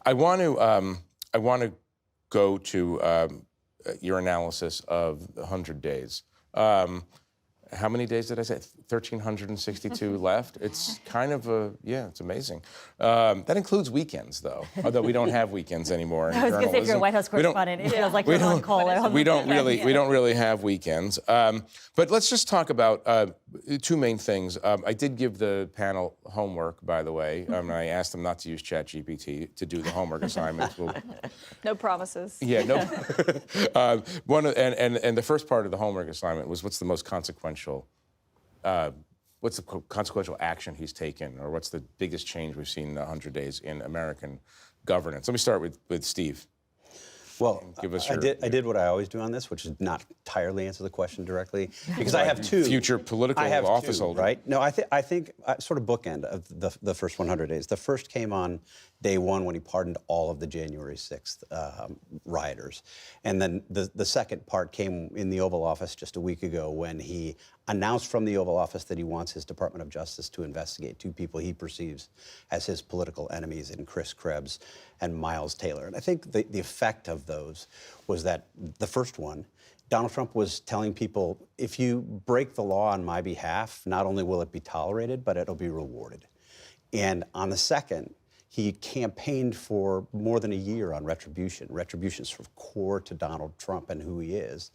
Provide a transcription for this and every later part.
I want to go to your analysis of the 100 days. How many days did I say? 1,362 left. It's kind of it's amazing. That includes weekends, though, although we don't have weekends anymore in I was going to say, if you're a White House correspondent, it feels like you're on call. We don't really have weekends. But let's just talk about two main things. I did give the panel homework, by the way. I asked them not to use ChatGPT to do the homework assignments. No promises. Yeah, no. And the first part of the homework assignment was, what's the most consequential action he's taken, or what's the biggest change we've seen in 100 days in American governance? Let me start with Steve. Well, Give us I did what I always do on this, which is not entirely answer the question directly, because I have two. Future political office holder. Right? No, I think sort of bookend of the first 100 days. The first came on day one when he pardoned all of the January 6th rioters. And then the second part came in the Oval Office just a week ago when he announced from the Oval Office that he wants his Department of Justice to investigate two people he perceives as his political enemies in Chris Krebs and Miles Taylor. And I think the effect of those was that the first one, Donald Trump was telling people, if you break the law on my behalf, not only will it be tolerated, but it'll be rewarded. And on the second, he campaigned for more than a year on retribution. Retribution is sort of core to Donald Trump and who he is.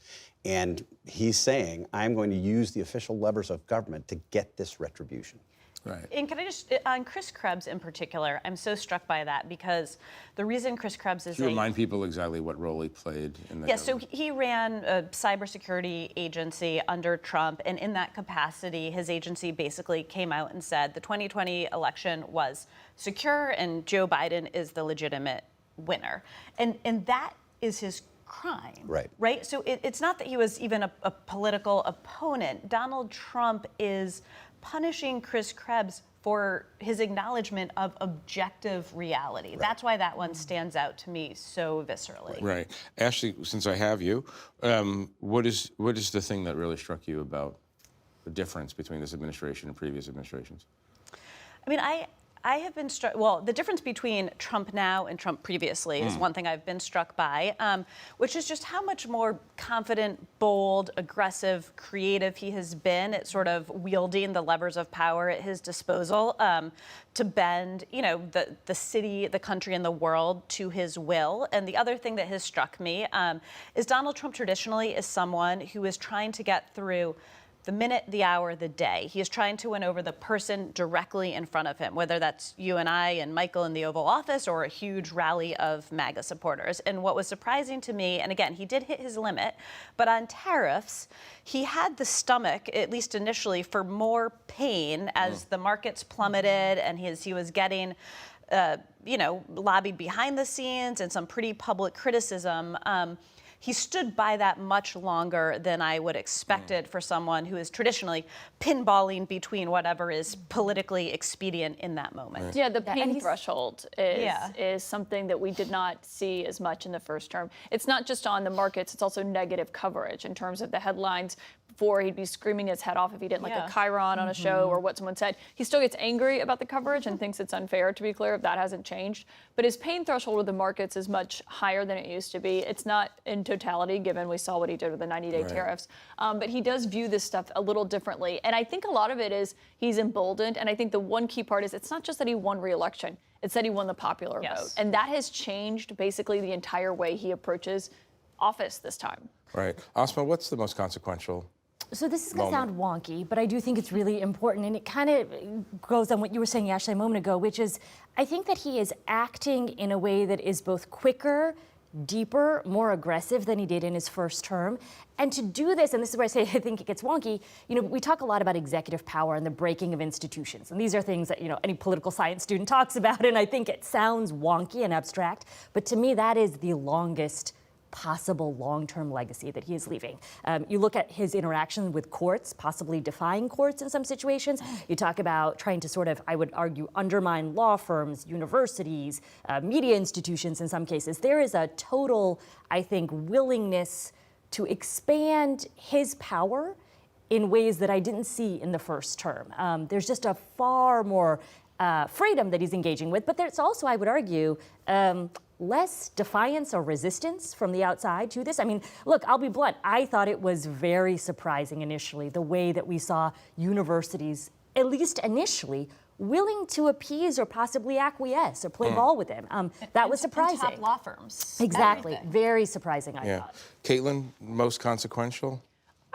And he's saying, I'm going to use the official levers of government to get this retribution. Right. And can I just, on Chris Krebs in particular, I'm so struck by that because the reason Chris Krebs is Can you remind people exactly what role he played in the so he ran a cybersecurity agency under Trump, and in that capacity, his agency basically came out and said the 2020 election was secure and Joe Biden is the legitimate winner. And that is his crime. Right? So it's not that he was even a political opponent. Donald Trump is punishing Chris Krebs for his acknowledgement of objective reality. Right. That's why that one stands out to me so viscerally. Right. Ashley, since I have you, what is the thing that really struck you about the difference between this administration and previous administrations? I mean, I have been struck, well, the difference between Trump now and Trump previously is one thing I've been struck by, which is just how much more confident, bold, aggressive, creative he has been at sort of wielding the levers of power at his disposal to bend, the city, the country, and the world to his will. And the other thing that has struck me is Donald Trump traditionally is someone who is trying to get through the minute, the hour, the day. He is trying to win over the person directly in front of him, whether that's you and I and Michael in the Oval Office or a huge rally of MAGA supporters. And what was surprising to me, and again, he did hit his limit, but on tariffs, he had the stomach, at least initially, for more pain as the markets plummeted and he was getting lobbied behind the scenes and some pretty public criticism. He stood by that much longer than I would expected for someone who is traditionally pinballing between whatever is politically expedient in that moment. Right. Yeah, the pain threshold is something that we did not see as much in the first term. It's not just on the markets, it's also negative coverage in terms of the headlines. Before, he'd be screaming his head off if he didn't like a chyron on a show or what someone said. He still gets angry about the coverage and thinks it's unfair, to be clear. That hasn't changed. But his pain threshold with the markets is much higher than it used to be. It's not in totality, given we saw what he did with the 90-day tariffs. But he does view this stuff a little differently. And I think a lot of it is he's emboldened. And I think the one key part is it's not just that he won re-election. It's that he won the popular vote. And that has changed basically the entire way he approaches office this time. Right. Asma, what's the most consequential? So this is going to sound wonky, but I do think it's really important, and it kind of goes on what you were saying, Ashley, a moment ago, which is I think that he is acting in a way that is both quicker, deeper, more aggressive than he did in his first term. And to do this, and this is where I say I think it gets wonky, we talk a lot about executive power and the breaking of institutions. And these are things that, any political science student talks about, and I think it sounds wonky and abstract, but to me that is the longest possible long-term legacy that he is leaving. You look at his interaction with courts, possibly defying courts in some situations. You talk about trying to sort of, I would argue, undermine law firms, universities, media institutions in some cases. There is a total, I think, willingness to expand his power in ways that I didn't see in the first term. There's just a far more freedom that he's engaging with, but there's also, I would argue, less defiance or resistance from the outside to this. I mean, look, I'll be blunt. I thought it was very surprising initially, the way that we saw universities, at least initially, willing to appease or possibly acquiesce or play ball with him. That was surprising. And top law firms. Exactly. Everything. Very surprising, I Yeah. thought. Caitlin, most consequential?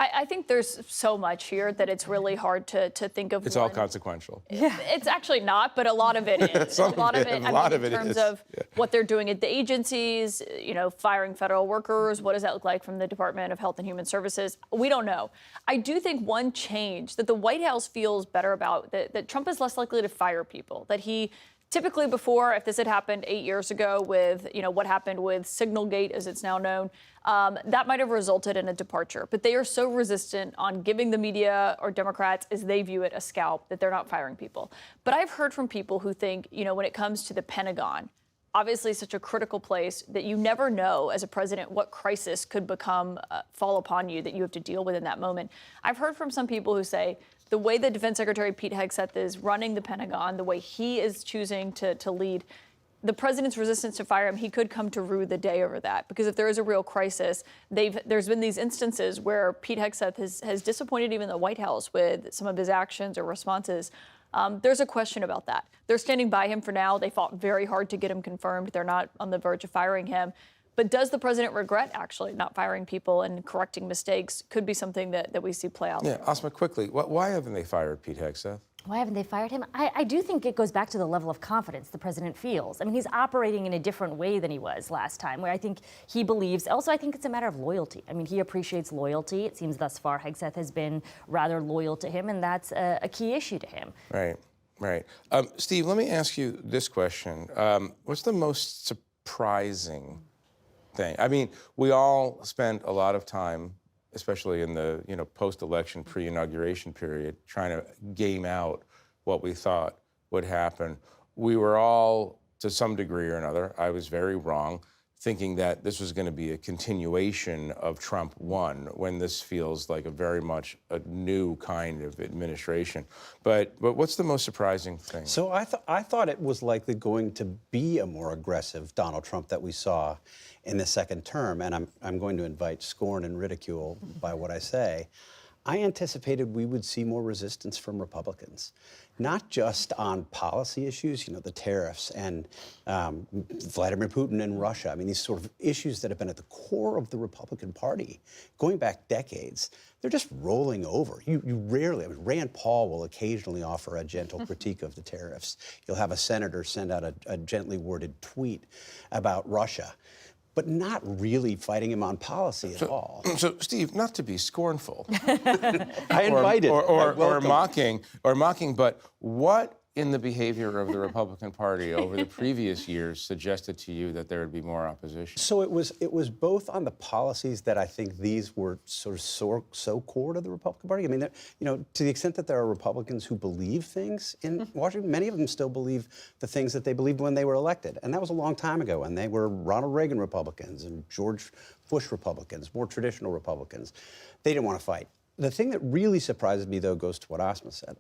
I think there's so much here that it's really hard to think of. It's all one. consequential. It's actually not, but a lot of it is. Some of it- a lot of in it terms is, of yeah. what they're doing at the agencies, firing federal workers. What does that look like from the Department of Health and Human Services? We don't know. I do think one change that the White House feels better about, that Trump is less likely to fire people, that he typically before, if this had happened 8 years ago with, what happened with Signalgate, as it's now known, that might have resulted in a departure. But they are so resistant on giving the media or Democrats, as they view it, a scalp, that they're not firing people. But I've heard from people who think, when it comes to the Pentagon, obviously such a critical place that you never know as a president what crisis could fall upon you that you have to deal with in that moment. I've heard from some people who say, the way that Defense Secretary Pete Hegseth is running the Pentagon, the way he is choosing to lead, the president's resistance to fire him, he could come to rue the day over that. Because if there is a real crisis, there's been these instances where Pete Hegseth has disappointed even the White House with some of his actions or responses. There's a question about that. They're standing by him for now. They fought very hard to get him confirmed. They're not on the verge of firing him. But does the president regret actually not firing people and correcting mistakes? Could be something that we see play out. Yeah, Asma, quickly, why haven't they fired Pete Hegseth? Why haven't they fired him? I do think it goes back to the level of confidence the president feels. I mean, he's operating in a different way than he was last time, where I think he believes, also I think it's a matter of loyalty. I mean, he appreciates loyalty. It seems thus far Hegseth has been rather loyal to him, and that's a key issue to him. Right. Steve, let me ask you this question. What's the most surprising thing? I mean, we all spent a lot of time, especially in the post-election pre-inauguration period, trying to game out what we thought would happen. We were all, to some degree or another, I was very wrong, thinking that this was going to be a continuation of Trump 1, when this feels like very much a new kind of administration. But what's the most surprising thing? So I thought it was likely going to be a more aggressive Donald Trump that we saw in the second term, and I'm going to invite scorn and ridicule by what I say. I anticipated we would see more resistance from Republicans, not just on policy issues, the tariffs and Vladimir Putin and Russia. I mean, these sort of issues that have been at the core of the Republican Party going back decades. They're just rolling over. You rarely, Rand Paul will occasionally offer a gentle critique of the tariffs. You'll have a senator send out a gently worded tweet about Russia, but not really fighting him on policy at all. So, Steve, not to be scornful, I invited or mocking, but what in the behavior of the Republican Party over the previous years suggested to you that there would be more opposition? So it was both on the policies that I think these were sort of so core to the Republican Party. I mean, to the extent that there are Republicans who believe things in Washington, many of them still believe the things that they believed when they were elected, and that was a long time ago. And they were Ronald Reagan Republicans and George Bush Republicans, more traditional Republicans. They didn't want to fight. The thing that really surprises me, though, goes to what Asma said.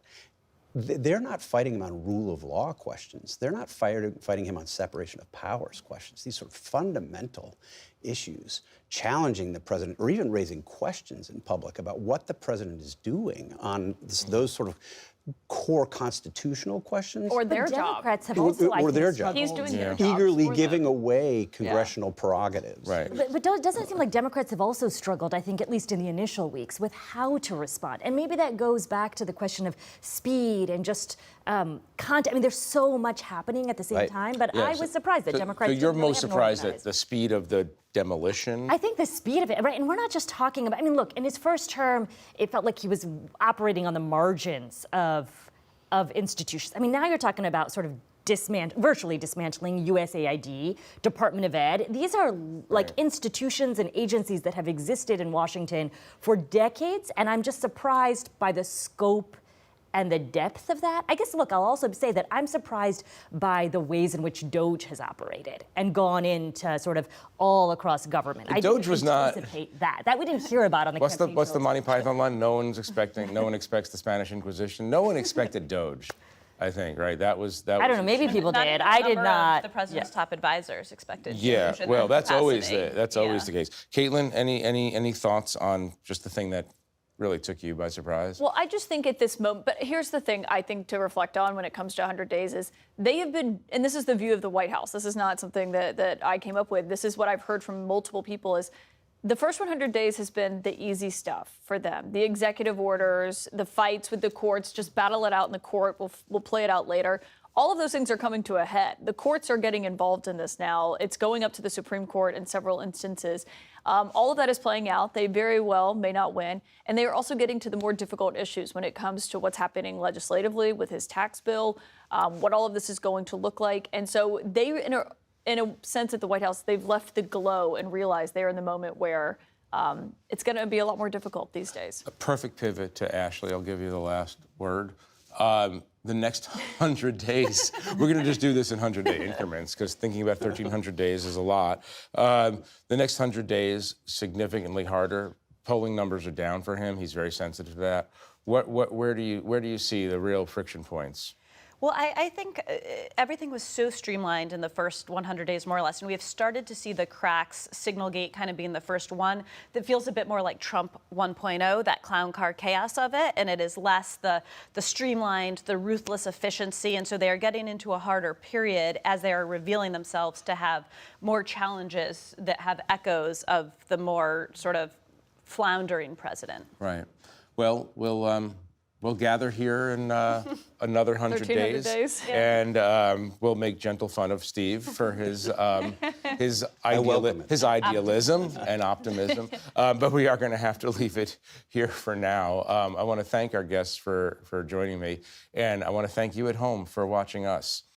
They're not fighting him on rule of law questions. They're not fighting him on separation of powers questions. These sort of fundamental issues, challenging the president or even raising questions in public about what the president is doing on those sort of core constitutional questions. Or their The job. Democrats have also, I Or think, their job. He's doing their job. Eagerly for giving them. away congressional prerogatives. Right. But doesn't it seem like Democrats have also struggled, I think, at least in the initial weeks, with how to respond? And maybe that goes back to the question of speed and just content. I mean, there's so much happening at the same time, but I was surprised that Democrats So you're didn't really most have an surprised at organized. the speed of the demolition? I think the speed of it, right? And we're not just talking about, I mean, look, in his first term, it felt like he was operating on the margins of institutions. I mean, now you're talking about sort of virtually dismantling USAID, Department of Ed. These are like institutions and agencies that have existed in Washington for decades, and I'm just surprised by the scope and the depth of that. I guess, look, I'll also say that I'm surprised by the ways in which DOGE has operated and gone into sort of all across government. I DOGE didn't was not- anticipate that we didn't hear about on the What's campaign the trail. Monty Python line? No one expects the Spanish Inquisition. No one expected Doge. I think, right? That was. I don't know. Maybe people Not did. even I the did number of not. The president's top advisors expected. Yeah. change in Well, their that's always capacity. always the case. Caitlin, any thoughts on just the thing that really took you by surprise? Well, I just think at this moment, but here's the thing I think to reflect on when it comes to 100 days is they have been, and this is the view of the White House. This is not something that I came up with. This is what I've heard from multiple people is the first 100 days has been the easy stuff for them. The executive orders, the fights with the courts, just battle it out in the court. We'll play it out later. All of those things are coming to a head. The courts are getting involved in this now. It's going up to the Supreme Court in several instances. All of that is playing out. They very well may not win. And they are also getting to the more difficult issues when it comes to what's happening legislatively with his tax bill, what all of this is going to look like. And so they, in a sense at the White House, they've left the glow and realized they're in the moment where it's going to be a lot more difficult these days. A perfect pivot to Ashley. I'll give you the last word. The next 100 days, we're going to just do this in 100-day increments because thinking about 1,300 days is a lot. The next 100 days, significantly harder. Polling numbers are down for him. He's very sensitive to that. Where do you see the real friction points? Well, I think everything was so streamlined in the first 100 days, more or less, and we have started to see the cracks, Signalgate kind of being the first one that feels a bit more like Trump 1.0, that clown car chaos of it, and it is less the streamlined, the ruthless efficiency, and so they are getting into a harder period as they are revealing themselves to have more challenges that have echoes of the more sort of floundering president. Right. Well, we'll gather here in another 100 1300 days, days. and we'll make gentle fun of Steve for his welcome it. idealism and optimism. But we are going to have to leave it here for now. I want to thank our guests for joining me, and I want to thank you at home for watching us.